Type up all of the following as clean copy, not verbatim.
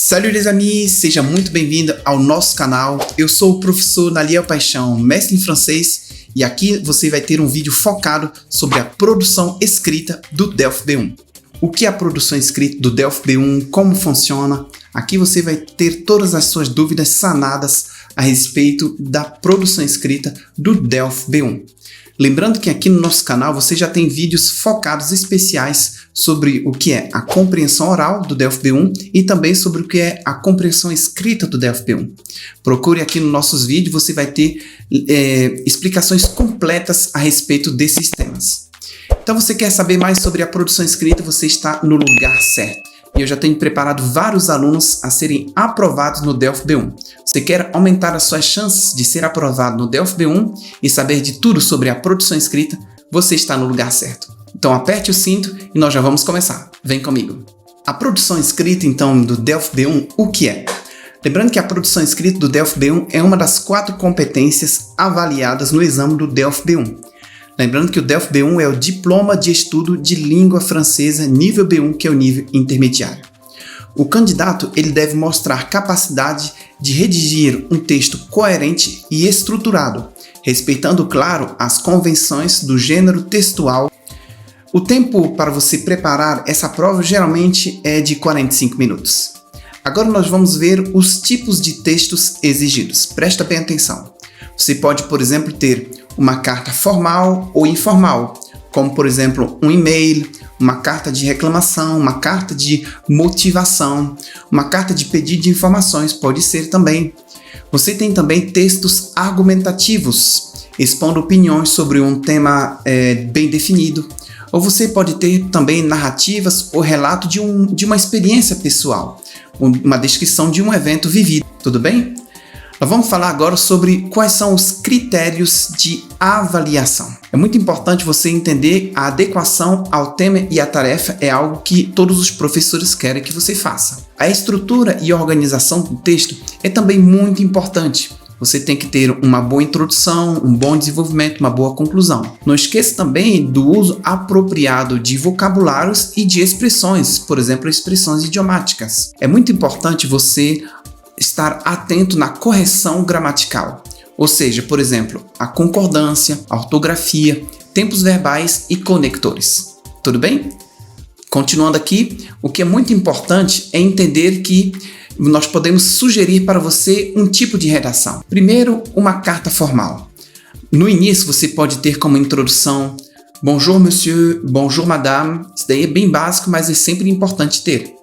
Salut les amis, seja muito bem-vindo ao nosso canal. Eu sou o professor Naliel Paixão, mestre em francês, e aqui você vai ter um vídeo focado sobre a produção escrita do DELF B1. O que é a produção escrita do DELF B1, como funciona. Aqui você vai ter todas as suas dúvidas sanadas a respeito da produção escrita do DELF B1. Lembrando que aqui no nosso canal você já tem vídeos focados especiais sobre o que é a compreensão oral do DELF B1 e também sobre o que é a compreensão escrita do DELF B1. Procure aqui nos nossos vídeos, você vai ter explicações completas a respeito desses temas. Então você quer saber mais sobre a produção escrita, você está no lugar certo. E eu já tenho preparado vários alunos a serem aprovados no DELF B1. Você quer aumentar as suas chances de ser aprovado no DELF B1 e saber de tudo sobre a produção escrita? Você está no lugar certo. Então aperte o cinto e nós já vamos começar. Vem comigo. A produção escrita, então, do DELF B1, o que é? Lembrando que a produção escrita do DELF B1 é uma das 4 competências avaliadas no exame do DELF B1. Lembrando que o DELF B1 é o Diploma de Estudo de Língua Francesa nível B1, que é o nível intermediário. O candidato ele deve mostrar capacidade de redigir um texto coerente e estruturado, respeitando, claro, as convenções do gênero textual. O tempo para você preparar essa prova geralmente é de 45 minutos. Agora nós vamos ver os tipos de textos exigidos. Presta bem atenção. Você pode, por exemplo, ter uma carta formal ou informal, como, por exemplo, um e-mail, uma carta de reclamação, uma carta de motivação, uma carta de pedido de informações, pode ser também. Você tem também textos argumentativos, expondo opiniões sobre um tema bem definido. Ou você pode ter também narrativas ou relato de uma experiência pessoal, uma descrição de um evento vivido, tudo bem? Nós vamos falar agora sobre quais são os critérios de avaliação. É muito importante você entender a adequação ao tema e à tarefa é algo que todos os professores querem que você faça. A estrutura e organização do texto é também muito importante. Você tem que ter uma boa introdução, um bom desenvolvimento, uma boa conclusão. Não esqueça também do uso apropriado de vocabulários e de expressões, por exemplo, expressões idiomáticas. É muito importante você estar atento na correção gramatical, ou seja, por exemplo, a concordância, a ortografia, tempos verbais e conectores. Tudo bem? Continuando aqui, o que é muito importante é entender que nós podemos sugerir para você um tipo de redação. Primeiro, uma carta formal. No início, você pode ter como introdução Bonjour, monsieur, bonjour, madame. Isso daí é bem básico, mas é sempre importante ter.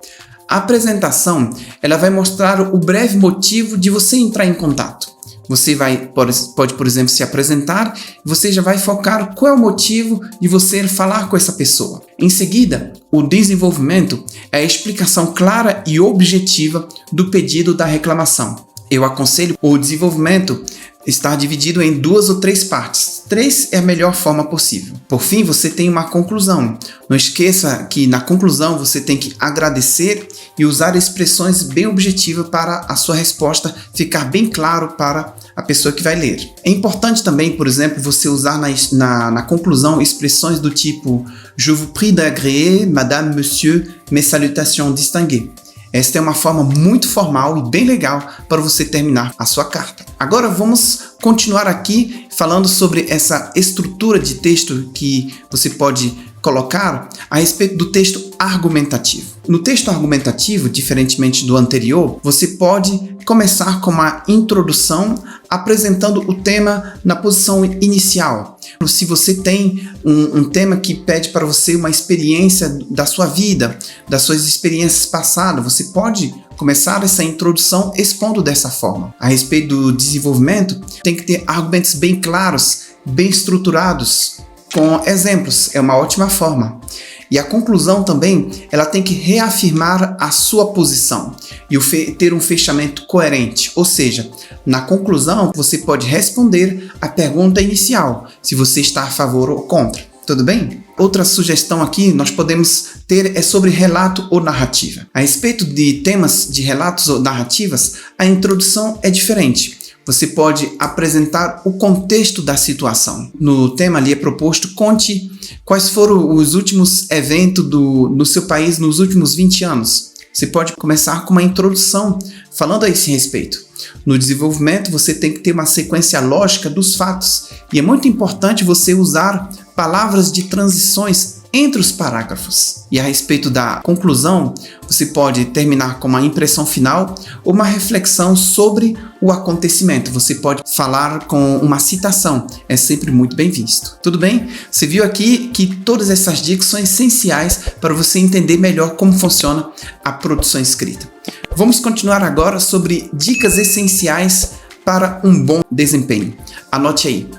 A apresentação, ela vai mostrar o breve motivo de você entrar em contato. Você pode, por exemplo, se apresentar, você já vai focar qual é o motivo de você falar com essa pessoa. Em seguida, o desenvolvimento é a explicação clara e objetiva do pedido da reclamação. Eu aconselho o desenvolvimento estar dividido em 2 ou 3 partes. 3 é a melhor forma possível. Por fim, você tem uma conclusão. Não esqueça que na conclusão você tem que agradecer e usar expressões bem objetivas para a sua resposta ficar bem claro para a pessoa que vai ler. É importante também, por exemplo, você usar na conclusão expressões do tipo Je vous prie d'agréer, madame, monsieur, mes salutations distinguées. Esta é uma forma muito formal e bem legal para você terminar a sua carta. Agora vamos continuar aqui falando sobre essa estrutura de texto que você pode colocar a respeito do texto argumentativo. No texto argumentativo, diferentemente do anterior, você pode começar com uma introdução apresentando o tema na posição inicial. Se você tem um tema que pede para você uma experiência da sua vida, das suas experiências passadas, você pode começar essa introdução expondo dessa forma. A respeito do desenvolvimento, tem que ter argumentos bem claros, bem estruturados, com exemplos. É uma ótima forma. E a conclusão também, ela tem que reafirmar a sua posição e ter um fechamento coerente. Ou seja, na conclusão, você pode responder a pergunta inicial, se você está a favor ou contra. Tudo bem? Outra sugestão aqui nós podemos ter é sobre relato ou narrativa. A respeito de temas de relatos ou narrativas, a introdução é diferente. Você pode apresentar o contexto da situação. No tema ali é proposto, conte quais foram os últimos eventos no seu país nos últimos 20 anos. Você pode começar com uma introdução falando a esse respeito. No desenvolvimento, você tem que ter uma sequência lógica dos fatos e é muito importante você usar palavras de transições entre os parágrafos. E a respeito da conclusão, você pode terminar com uma impressão final ou uma reflexão sobre o acontecimento. Você pode falar com uma citação, é sempre muito bem visto. Tudo bem? Você viu aqui que todas essas dicas são essenciais para você entender melhor como funciona a produção escrita. Vamos continuar agora sobre dicas essenciais para um bom desempenho. Anote aí.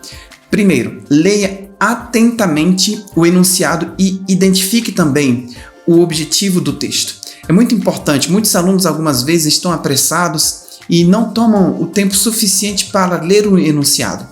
Primeiro, leia atentamente o enunciado e identifique também o objetivo do texto. É muito importante, muitos alunos algumas vezes estão apressados e não tomam o tempo suficiente para ler o enunciado.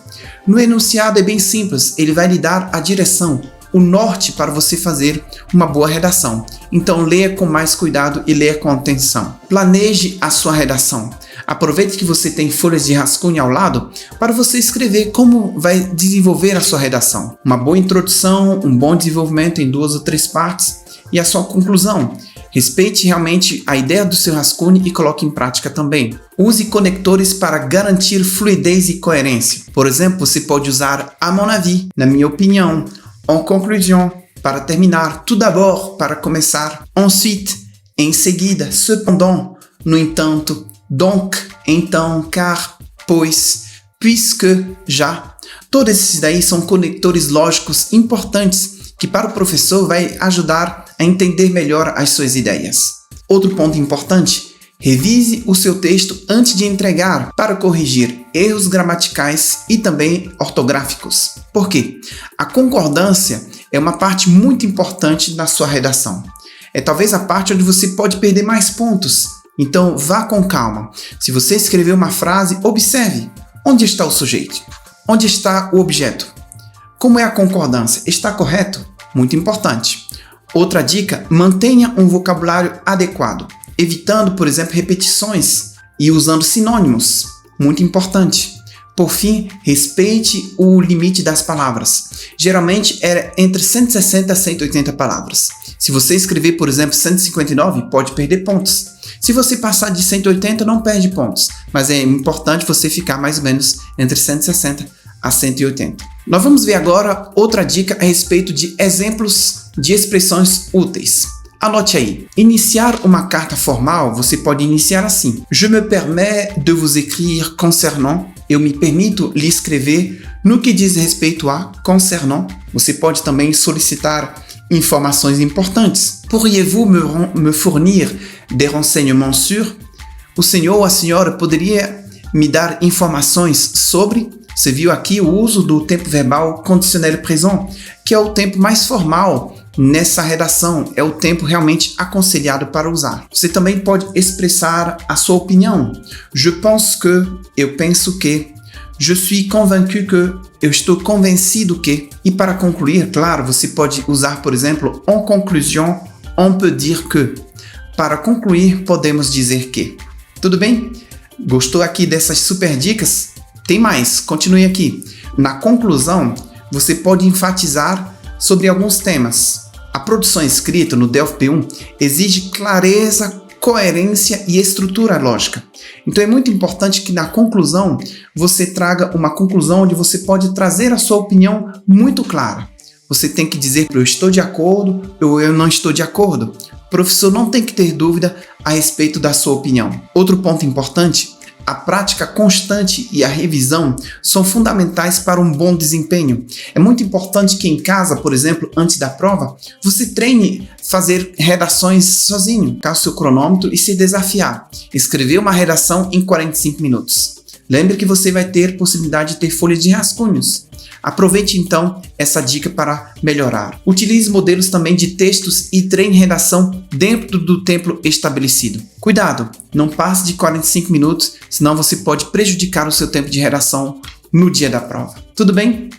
No enunciado é bem simples, ele vai lhe dar a direção, o norte para você fazer uma boa redação. Então leia com mais cuidado e leia com atenção. Planeje a sua redação. Aproveite que você tem folhas de rascunho ao lado para você escrever como vai desenvolver a sua redação. Uma boa introdução, um bom desenvolvimento em 2 ou 3 partes e a sua conclusão. Respeite realmente a ideia do seu rascunho e coloque em prática também. Use conectores para garantir fluidez e coerência. Por exemplo, você pode usar à mon avis, na minha opinião, en conclusion, para terminar, tout d'abord, para começar, ensuite, em seguida, cependant, no entanto, donc, então, car, pois, puisque, já. Todos esses daí são conectores lógicos importantes que para o professor vai ajudar a entender melhor as suas ideias. Outro ponto importante, revise o seu texto antes de entregar para corrigir erros gramaticais e também ortográficos. Por quê? A concordância é uma parte muito importante na sua redação. É talvez a parte onde você pode perder mais pontos. Então vá com calma. Se você escrever uma frase, observe onde está o sujeito, onde está o objeto. Como é a concordância? Está correto? Muito importante. Outra dica, mantenha um vocabulário adequado, evitando, por exemplo, repetições e usando sinônimos. Muito importante. Por fim, respeite o limite das palavras. Geralmente é entre 160 a 180 palavras. Se você escrever, por exemplo, 159, pode perder pontos. Se você passar de 180, não perde pontos. Mas é importante você ficar mais ou menos entre 160 a 180. Nós vamos ver agora outra dica a respeito de exemplos de expressões úteis. Anote aí. Iniciar uma carta formal, você pode iniciar assim. Je me permets de vous écrire concernant. Eu me permito lhe escrever no que diz respeito a concernant. Você pode também solicitar informações importantes. Pourriez-vous me fournir des renseignements sur? O senhor ou a senhora poderia me dar informações sobre? Você viu aqui o uso do tempo verbal conditionnel présent, que é o tempo mais formal nessa redação, é o tempo realmente aconselhado para usar. Você também pode expressar a sua opinião. Je pense que, eu penso que. Je suis convaincu que, eu estou convencido que. E para concluir, claro, você pode usar, por exemplo, en conclusion, on peut dire que. Para concluir, podemos dizer que. Tudo bem? Gostou aqui dessas super dicas? Tem mais, continue aqui. Na conclusão, você pode enfatizar sobre alguns temas. A produção escrita no Delphi P1 exige clareza, coerência e estrutura lógica. Então é muito importante que na conclusão você traga uma conclusão onde você pode trazer a sua opinião muito clara. Você tem que dizer eu estou de acordo ou eu não estou de acordo. O professor não tem que ter dúvida a respeito da sua opinião. Outro ponto importante, a prática constante e a revisão são fundamentais para um bom desempenho. É muito importante que em casa, por exemplo, antes da prova, você treine fazer redações sozinho, colocar o seu cronômetro e se desafiar. Escrever uma redação em 45 minutos. Lembre que você vai ter possibilidade de ter folhas de rascunhos. Aproveite então essa dica para melhorar. Utilize modelos também de textos e treine redação dentro do tempo estabelecido. Cuidado, não passe de 45 minutos, senão você pode prejudicar o seu tempo de redação no dia da prova. Tudo bem?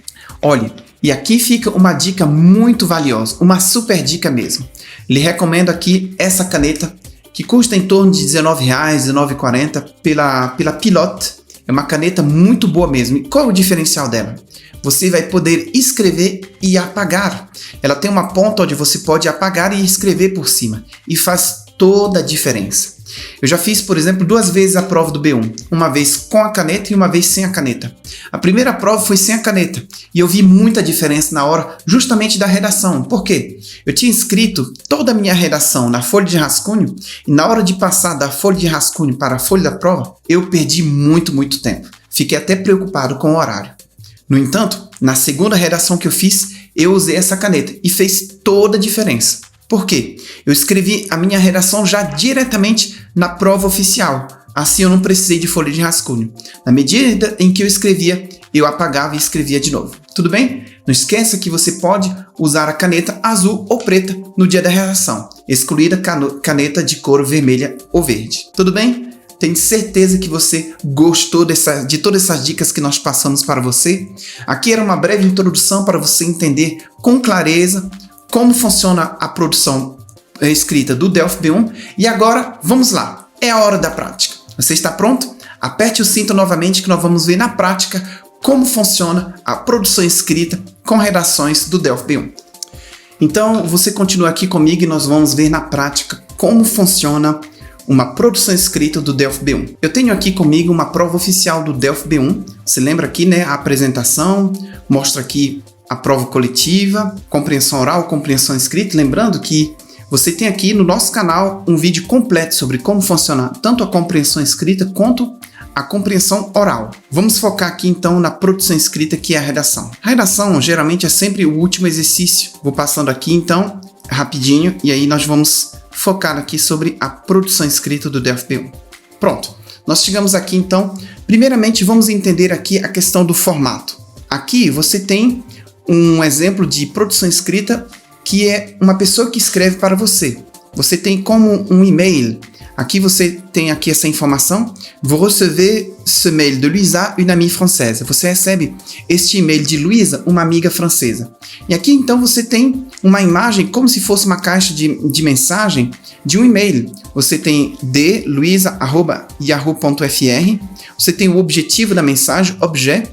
Olhe, e aqui fica uma dica muito valiosa, uma super dica mesmo. Lhe recomendo aqui essa caneta, que custa em torno de R$19, R$19,40 pela Pilote. É uma caneta muito boa mesmo. E qual é o diferencial dela? Você vai poder escrever e apagar. Ela tem uma ponta onde você pode apagar e escrever por cima. E faz toda a diferença. Eu já fiz, por exemplo, 2 vezes a prova do B1, uma vez com a caneta e uma vez sem a caneta. A primeira prova foi sem a caneta e eu vi muita diferença na hora justamente da redação. Por quê? Eu tinha escrito toda a minha redação na folha de rascunho e na hora de passar da folha de rascunho para a folha da prova, eu perdi muito tempo. Fiquei até preocupado com o horário. No entanto, na segunda redação que eu fiz, eu usei essa caneta e fez toda a diferença. Por quê? Eu escrevi a minha redação já diretamente na prova oficial. Assim eu não precisei de folha de rascunho. Na medida em que eu escrevia, eu apagava e escrevia de novo. Tudo bem? Não esqueça que você pode usar a caneta azul ou preta no dia da redação, excluída a caneta de cor vermelha ou verde. Tudo bem? Tenho certeza que você gostou de todas essas dicas que nós passamos para você. Aqui era uma breve introdução para você entender com clareza como funciona a produção escrita do Delphi B1. E agora, vamos lá. É a hora da prática. Você está pronto? Aperte o cinto novamente que nós vamos ver na prática como funciona a produção escrita com redações do Delphi B1. Então, você continua aqui comigo e nós vamos ver na prática como funciona uma produção escrita do Delphi B1. Eu tenho aqui comigo uma prova oficial do Delphi B1. Você lembra aqui, né? A apresentação, mostra aqui a prova coletiva, compreensão oral, compreensão escrita. Lembrando que você tem aqui no nosso canal um vídeo completo sobre como funciona tanto a compreensão escrita quanto a compreensão oral. Vamos focar aqui então na produção escrita, que é a redação. A redação geralmente é sempre o último exercício. Vou passando aqui então rapidinho e aí nós vamos focar aqui sobre a produção escrita do Delphi B1. Pronto, nós chegamos aqui então. Primeiramente vamos entender aqui a questão do formato. Aqui você tem um exemplo de produção escrita que é uma pessoa que escreve para você. Você tem como um e-mail. Aqui você tem aqui essa informação. Vous recevez ce mail de Luisa, une amie française. Você recebe este e-mail de Luisa, uma amiga francesa. E aqui então você tem uma imagem como se fosse uma caixa de mensagem de um e-mail. Você tem luisa@yahoo.fr. Você tem o objetivo da mensagem, objet,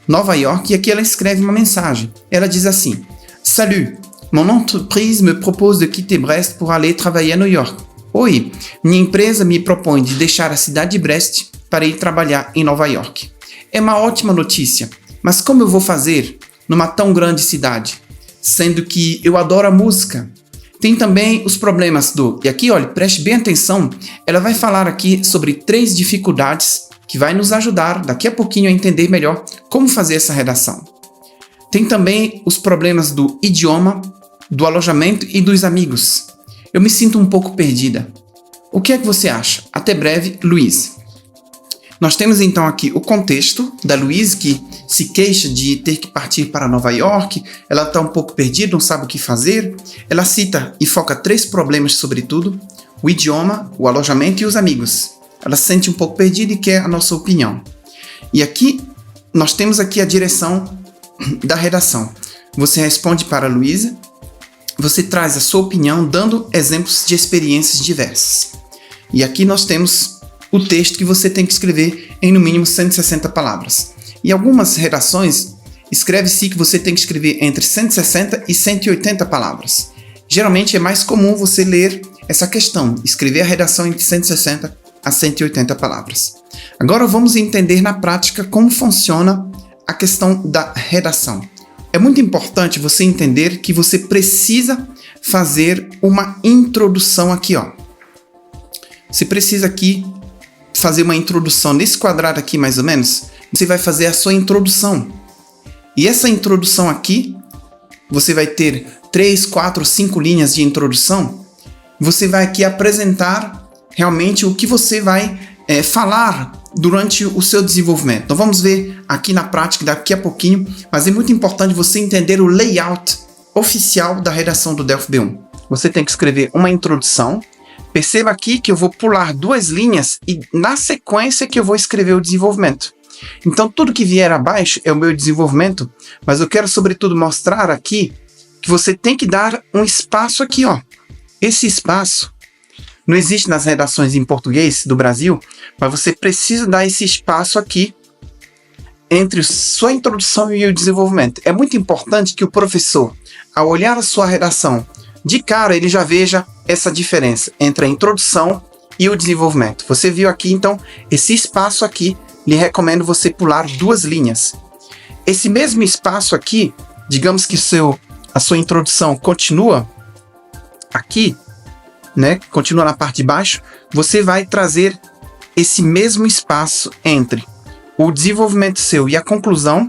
Nova York, e aqui ela escreve uma mensagem. Ela diz assim: Salut, mon entreprise me propose de quitter Brest pour aller travailler à New York. Oi, minha empresa me propõe de deixar a cidade de Brest para ir trabalhar em Nova York. É uma ótima notícia, mas como eu vou fazer numa tão grande cidade? Sendo que eu adoro a música. Tem também os problemas do... E aqui, olha, preste bem atenção, ela vai falar aqui sobre 3 dificuldades que vai nos ajudar daqui a pouquinho a entender melhor como fazer essa redação. Tem também os problemas do idioma, do alojamento e dos amigos. Eu me sinto um pouco perdida. O que é que você acha? Até breve, Luiz. Nós temos então aqui o contexto da Luiz, que se queixa de ter que partir para Nova York. Ela está um pouco perdida, não sabe o que fazer. Ela cita e foca 3 problemas sobretudo: o idioma, o alojamento e os amigos. Ela se sente um pouco perdida e quer a nossa opinião. E aqui, nós temos aqui a direção da redação. Você responde para a Luísa, você traz a sua opinião dando exemplos de experiências diversas. E aqui nós temos o texto que você tem que escrever em no mínimo 160 palavras. Em algumas redações, escreve-se que você tem que escrever entre 160 e 180 palavras. Geralmente é mais comum você ler essa questão, escrever a redação entre 160 a 180 palavras. Agora vamos entender na prática como funciona a questão da redação. É muito importante você entender que você precisa fazer uma introdução aqui, ó. Você precisa aqui fazer uma introdução nesse quadrado aqui, mais ou menos. Você vai fazer a sua introdução. E essa introdução aqui, você vai ter 3, 4, 5 linhas de introdução. Você vai aqui apresentar realmente o que você vai falar durante o seu desenvolvimento. Então vamos ver aqui na prática daqui a pouquinho, mas é muito importante você entender o layout oficial da redação do Delphi B1. Você tem que escrever uma introdução. Perceba aqui que eu vou pular 2 linhas e na sequência que eu vou escrever o desenvolvimento. Então tudo que vier abaixo é o meu desenvolvimento, mas eu quero sobretudo mostrar aqui que você tem que dar um espaço aqui, ó. Esse espaço não existe nas redações em português do Brasil, mas você precisa dar esse espaço aqui entre sua introdução e o desenvolvimento. É muito importante que o professor, ao olhar a sua redação, de cara ele já veja essa diferença entre a introdução e o desenvolvimento. Você viu aqui, então, esse espaço aqui, lhe recomendo você pular 2 linhas. Esse mesmo espaço aqui, digamos que a sua introdução continua aqui, né? Continua na parte de baixo, você vai trazer esse mesmo espaço entre o desenvolvimento seu e a conclusão,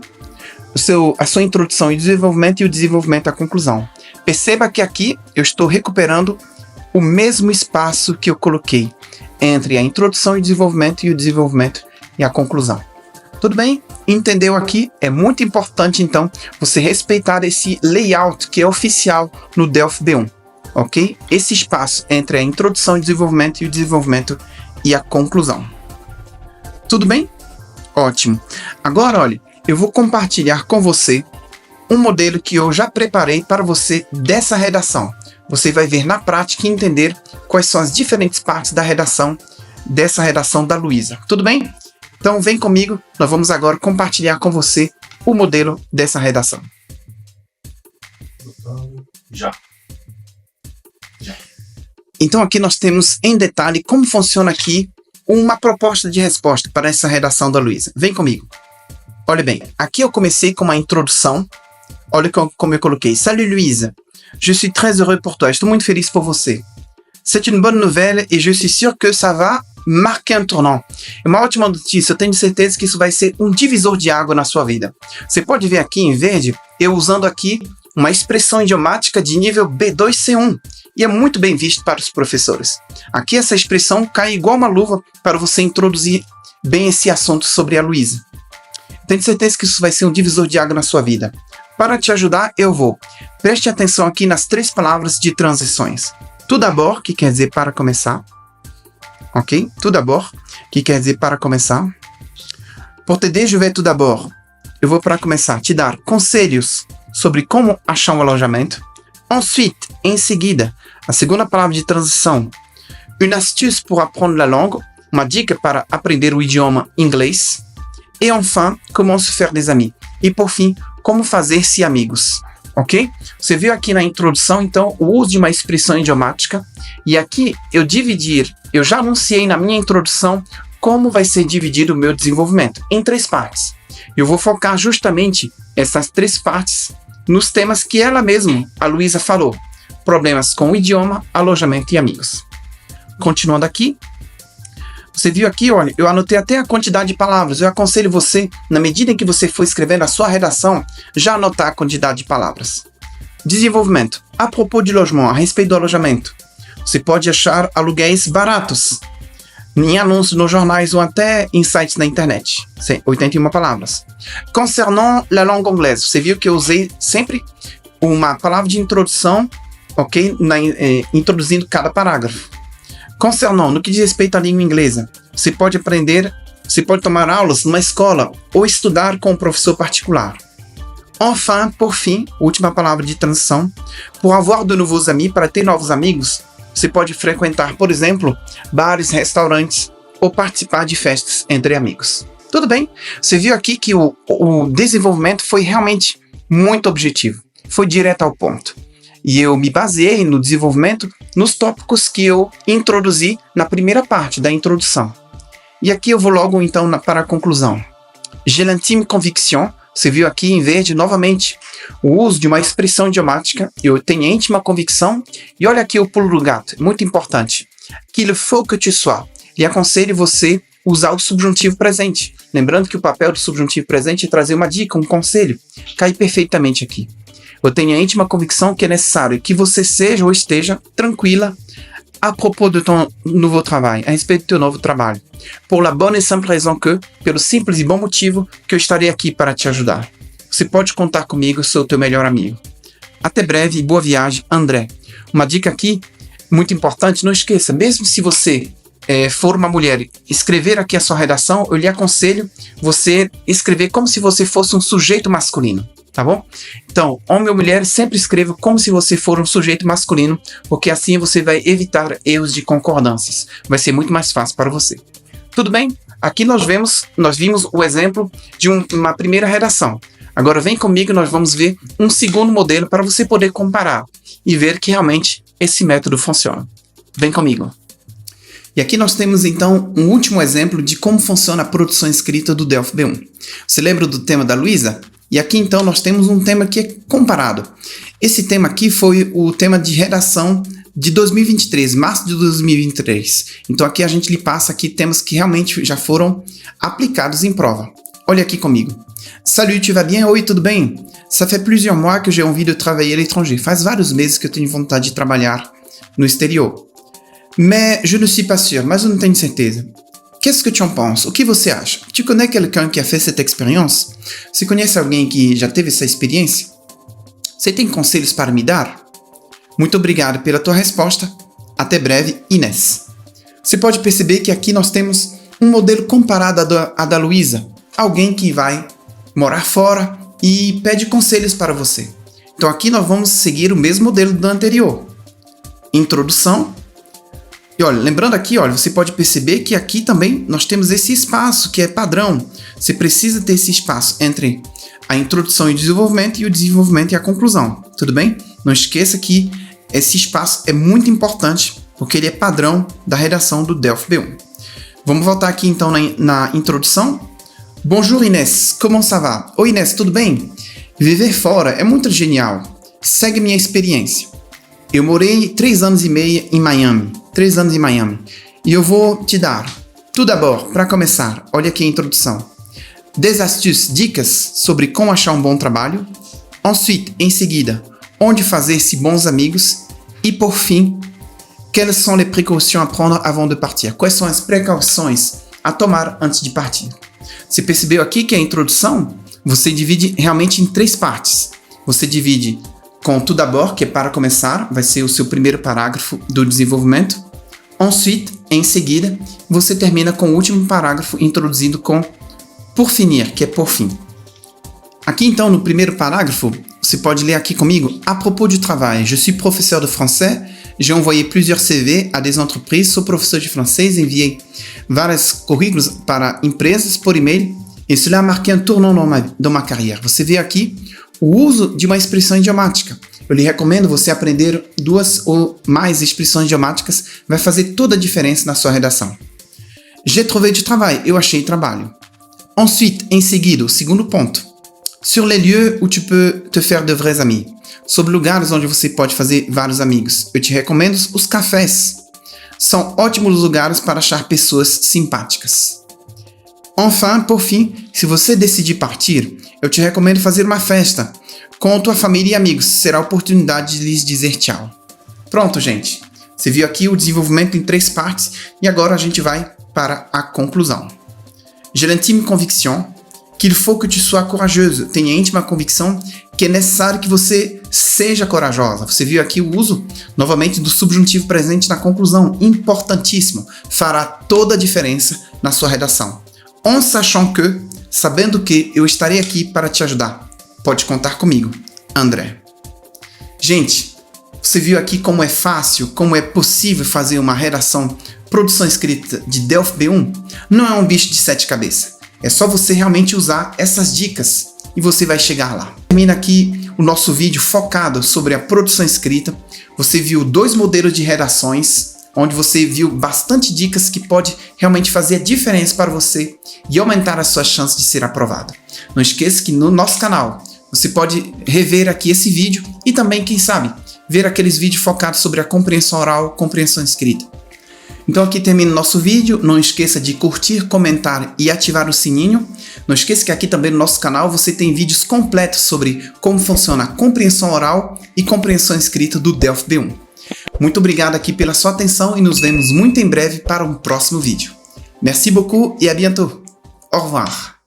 a sua introdução e desenvolvimento e o desenvolvimento e a conclusão. Perceba que aqui eu estou recuperando o mesmo espaço que eu coloquei entre a introdução e desenvolvimento e o desenvolvimento e a conclusão. Tudo bem? Entendeu aqui? É muito importante, então, você respeitar esse layout que é oficial no Delphi B1, ok? Esse espaço entre a introdução e desenvolvimento e o desenvolvimento e a conclusão. Tudo bem? Ótimo. Agora, olha, eu vou compartilhar com você um modelo que eu já preparei para você dessa redação. Você vai ver na prática e entender quais são as diferentes partes da redação, dessa redação da Luísa. Tudo bem? Então vem comigo, nós vamos agora compartilhar com você o modelo dessa redação. Já. Então aqui nós temos em detalhe como funciona aqui uma proposta de resposta para essa redação da Luísa. Vem comigo. Olha bem, aqui eu comecei com uma introdução. Olha como eu coloquei. Salut Luísa, je suis très heureux pour toi. Estou muito feliz por você. C'est une bonne nouvelle et je suis sûr que ça va marquer un tournant. É uma ótima notícia, eu tenho certeza que isso vai ser um divisor de água na sua vida. Você pode ver aqui em verde, eu usando aqui uma expressão idiomática de nível B2-C1. E é muito bem visto para os professores. Aqui essa expressão cai igual uma luva para você introduzir bem esse assunto sobre a Luísa. Tenho certeza que isso vai ser um divisor de água na sua vida. Para te ajudar, eu vou. Preste atenção aqui nas 3 palavras de transições. Tout d'abord, que quer dizer para começar. Ok? Tout d'abord, que quer dizer para começar. Pour t'aider, je vais tout d'abord. Eu vou para começar te dar conselhos sobre como achar um alojamento. Ensuite, em seguida, a segunda palavra de transição. Une astuce pour apprendre la langue. Uma dica para aprender o idioma inglês. Et enfin, comment se faire des amis. E por fim, como fazer-se amigos. Ok? Você viu aqui na introdução, então, o uso de uma expressão idiomática. E aqui eu já anunciei na minha introdução como vai ser dividido o meu desenvolvimento em 3 partes. Eu vou focar justamente essas 3 partes nos temas que ela mesma, a Luísa, falou. Problemas com o idioma, alojamento e amigos. Continuando aqui. Você viu aqui, olha, eu anotei até a quantidade de palavras. Eu aconselho você, na medida em que você for escrevendo a sua redação, já anotar a quantidade de palavras. Desenvolvimento. A propos de logement, a respeito do alojamento. Você pode achar aluguéis baratos em anúncios nos jornais ou até em sites na internet. 81 palavras. Concernant la langue anglaise. Você viu que eu usei sempre uma palavra de introdução, ok? Introduzindo cada parágrafo. Concernant, no que diz respeito à língua inglesa, você pode tomar aulas numa escola ou estudar com um professor particular. Enfin, por fim, última palavra de transição, pour avoir de nouveaux amis, para ter novos amigos, você pode frequentar, por exemplo, bares, restaurantes ou participar de festas entre amigos. Tudo bem? Você viu aqui que o desenvolvimento foi realmente muito objetivo, foi direto ao ponto. E eu me baseei no desenvolvimento nos tópicos que eu introduzi na primeira parte da introdução. E aqui eu vou logo então para a conclusão. J'ai l'intime conviction, você viu aqui em verde novamente o uso de uma expressão idiomática. Eu tenho íntima convicção. E olha aqui o pulo do gato, muito importante. Qu'il faut que tu sois. E aconselho você usar o subjuntivo presente. Lembrando que o papel do subjuntivo presente é trazer uma dica, um conselho. Cai perfeitamente aqui. Eu tenho a íntima convicção que é necessário que você seja ou esteja tranquila a propos de ton nouveau travail, a respeito do teu novo trabalho. Pour la bonne et simple raison que, pelo simples e bom motivo que eu estarei aqui para te ajudar. Você pode contar comigo, eu sou o teu melhor amigo. Até breve e boa viagem, André. Uma dica aqui, muito importante, não esqueça, mesmo se você for uma mulher, escrever aqui a sua redação, eu lhe aconselho você escrever como se você fosse um sujeito masculino. Tá bom? Então, homem ou mulher, sempre escreva como se você for um sujeito masculino, porque assim você vai evitar erros de concordâncias. Vai ser muito mais fácil para você. Tudo bem? Aqui nós vimos o exemplo de uma primeira redação. Agora vem comigo, nós vamos ver um segundo modelo para você poder comparar e ver que realmente esse método funciona. Vem comigo. E aqui nós temos então um último exemplo de como funciona a produção escrita do Delphi B1. Você lembra do tema da Luísa? E aqui então nós temos um tema que é comparado. Esse tema aqui foi o tema de redação de 2023, março de 2023. Então aqui a gente lhe passa aqui temas que realmente já foram aplicados em prova. Olha aqui comigo. Salut, tu vas bien? Oi, tudo bem? Ça fait plusieurs mois que j'ai envie de travailler à l'étranger. Faz vários meses que eu tenho vontade de trabalhar no exterior. Mais je ne suis pas sûr, mas eu não tenho certeza. Qu'est-ce que tu en penses? O que você acha? Tu connais quelqu'un qui a fait cette expérience? Você conhece alguém que já teve essa experiência? Você tem conselhos para me dar? Muito obrigado pela tua resposta. Até breve, Inês. Você pode perceber que aqui nós temos um modelo comparado à da Luísa. Alguém que vai morar fora e pede conselhos para você. Então aqui nós vamos seguir o mesmo modelo do anterior. Introdução. E olha, lembrando aqui, olha, você pode perceber que aqui também nós temos esse espaço que é padrão. Você precisa ter esse espaço entre a introdução e o desenvolvimento e a conclusão. Tudo bem? Não esqueça que esse espaço é muito importante porque ele é padrão da redação do Delphi B1. Vamos voltar aqui então na introdução. Bonjour Inês, comment ça va? Oi Inês, tudo bem? Viver fora é muito genial. Segue minha experiência. Eu morei 3 anos e meio em Miami. 3 anos em Miami. E eu vou te dar, tout d'abord, para começar, olha aqui a introdução. Des astuces, dicas sobre como achar um bom trabalho. Ensuite, em seguida, onde fazer-se bons amigos. E por fim, quelles sont les précautions à prendre avant de partir? Quais são as precauções a tomar antes de partir? Você percebeu aqui que a introdução, você divide realmente em 3 partes. Você divide com tout d'abord, que é para começar, vai ser o seu primeiro parágrafo do desenvolvimento. Ensuite, em seguida, você termina com o último parágrafo introduzindo com pour finir, que é por fim. Aqui então, no primeiro parágrafo, você pode ler aqui comigo. À propos du travail, je suis professeur de français, j'ai envoyé plusieurs CV à des entreprises, sou professor de francês, enviei vários currículos para empresas por e-mail, et cela a marqué un tournant dans ma carrière. Você vê aqui o uso de uma expressão idiomática. Eu lhe recomendo você aprender 2 ou mais expressões idiomáticas, vai fazer toda a diferença na sua redação. J'ai trouvé du travail, eu achei trabalho. Ensuite, em seguida, o segundo ponto. Sur les lieux où tu peux te faire de vrais amis. Sobre lugares onde você pode fazer vários amigos. Eu te recomendo os cafés. São ótimos lugares para achar pessoas simpáticas. Enfin, por fim, se você decidir partir, eu te recomendo fazer uma festa com tua família e amigos. Será a oportunidade de lhes dizer tchau. Pronto, gente. Você viu aqui o desenvolvimento em 3 partes e agora a gente vai para a conclusão. J'ai l'intime conviction qu'il faut que tu sois courageuse. Tenha íntima convicção que é necessário que você seja corajosa. Você viu aqui o uso, novamente, do subjuntivo presente na conclusão. Importantíssimo. Fará toda a diferença na sua redação. En sachant que, sabendo que eu estarei aqui para te ajudar. Pode contar comigo, André. Gente, você viu aqui como é fácil, como é possível fazer uma redação, produção escrita de Delphi B1? Não é um bicho de 7 cabeças. É só você realmente usar essas dicas e você vai chegar lá. Termina aqui o nosso vídeo focado sobre a produção escrita. Você viu 2 modelos de redações, onde você viu bastante dicas que pode realmente fazer a diferença para você e aumentar a sua chance de ser aprovado. Não esqueça que no nosso canal você pode rever aqui esse vídeo e também, quem sabe, ver aqueles vídeos focados sobre a compreensão oral, compreensão escrita. Então aqui termina o nosso vídeo. Não esqueça de curtir, comentar e ativar o sininho. Não esqueça que aqui também no nosso canal você tem vídeos completos sobre como funciona a compreensão oral e compreensão escrita do Delphi B1. Muito obrigado aqui pela sua atenção e nos vemos muito em breve para um próximo vídeo. Merci beaucoup et à bientôt. Au revoir.